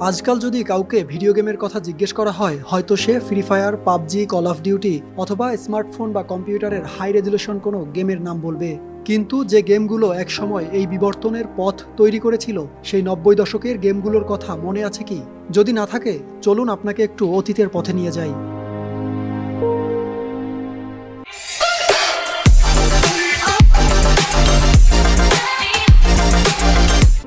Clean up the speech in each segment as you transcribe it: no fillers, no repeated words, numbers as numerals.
আজকাল যদি কাউকে ভিডিও গেমের কথা জিজ্ঞেস করা হয়, হয়তো সে free fire, PUBG, call of duty অথবা স্মার্টফোন বা কম্পিউটারের হাই রেজুলেশন কোনো গেমের নাম বলবে। কিন্তু যে গেমগুলো একসময় এই বিবর্তনের পথ তৈরি করেছিল, সেই 90 দশকের গেমগুলোর কথা মনে আছে কি? যদি না থাকে, চলুন আপনাকে একটু অতীতের পথে নিয়ে যাই।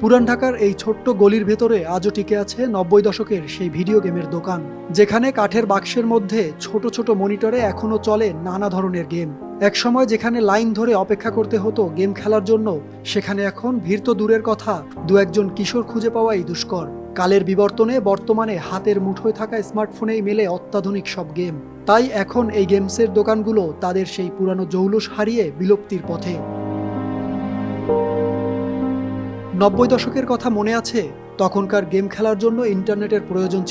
পুরান ঢাকার এই ছোট্ট গলির ভেতরে আজও টিকে আছে 90 দশকের সেই ভিডিও গেমের দোকান, যেখানে কাঠের বাক্সের মধ্যে ছোট ছোট মনিটরে এখনো চলে নানা ধরনের গেম। একসময় যেখানে লাইন ধরে অপেক্ষা করতে হতো গেম খেলার জন্য, সেখানে এখন ভিড় তো দূরের কথা, দু একজন কিশোর খুঁজে পাওয়াই দুষ্কর। কালের বিবর্তনে বর্তমানে হাতের মুঠোয় থাকা স্মার্টফোনেই মেলে অত্যাধুনিক সব গেম। তাই এখন এই গেমসের দোকানগুলো তাদের সেই পুরানো জৌলুস হারিয়ে বিলুপ্তির পথে। 90 দশকের কথা মনে আছে? তখনকার গেম খেলার জন্য ইন্টারনেটের প্রয়োজন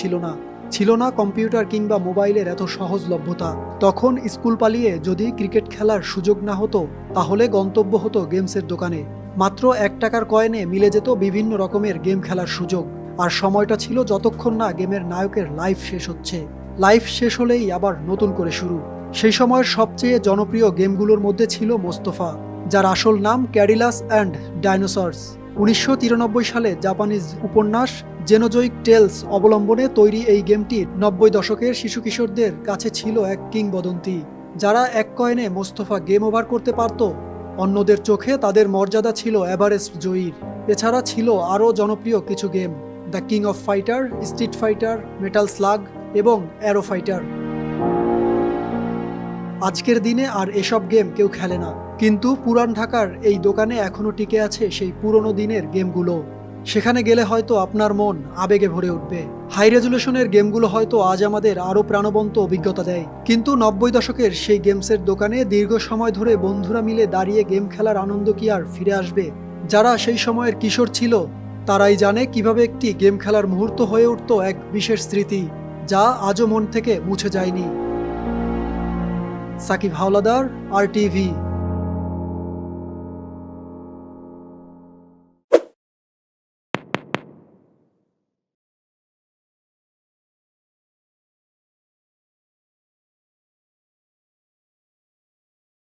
ছিল না কম্পিউটার কিংবা মোবাইলের এত সহজলভ্যতা। তখন স্কুল পালিয়ে যদি ক্রিকেট খেলার সুযোগ না হতো, তাহলে গন্তব্য হতো গেমসের দোকানে। মাত্র 1 টাকার কয়েনে মিলে যেত বিভিন্ন রকমের গেম খেলার সুযোগ। আর সময়টা ছিল যতক্ষণ না গেমের নায়কের লাইফ শেষ হচ্ছে। লাইফ শেষ হলেই আবার নতুন করে শুরু। সেই সময়ের সবচেয়ে জনপ্রিয় গেমগুলোর মধ্যে ছিল মোস্তফা, যার আসল নাম ক্যাডিলাস অ্যান্ড ডাইনোসরস। 1993 সালে জাপানিজ উপন্যাস জেনোজয়িক টেলস অবলম্বনে তৈরি এই গেমটি 90 দশকের শিশু কিশোরদের কাছে ছিল এক কিংবদন্তি। যারা 1 কয়েনে মোস্তফা গেম ওভার করতে পারত, অন্যদের চোখে তাদের মর্যাদা ছিল এভারেস্ট জয়ীর। এছাড়া ছিল আরও জনপ্রিয় কিছু game: the king of fighter, street fighter, metal slug এবং অ্যারো ফাইটার। আজকের দিনে আর এসব গেম কেউ খেলে না, কিন্তু পুরান ঢাকার এই দোকানে এখনো টিকে আছে সেই পুরনো দিনের গেমগুলো। সেখানে গেলে হয়তো আপনার মন আবেগে ভরে উঠবে। হাই রেজুলেশনের গেমগুলো হয়তো আজ আমাদের আরও প্রাণবন্ত অভিজ্ঞতা দেয়, কিন্তু 90 দশকের সেই গেমসের দোকানে দীর্ঘ সময় ধরে বন্ধুরা মিলে দাঁড়িয়ে গেম খেলার আনন্দ কি আর ফিরে আসবে? যারা সেই সময়ের কিশোর ছিল, তারাই জানে কিভাবে একটি গেম খেলার মুহূর্ত হয়ে উঠত এক বিশেষ স্মৃতি, যা আজও মন থেকে মুছে যায়নি। সাকিব হাওলাদার, RTV।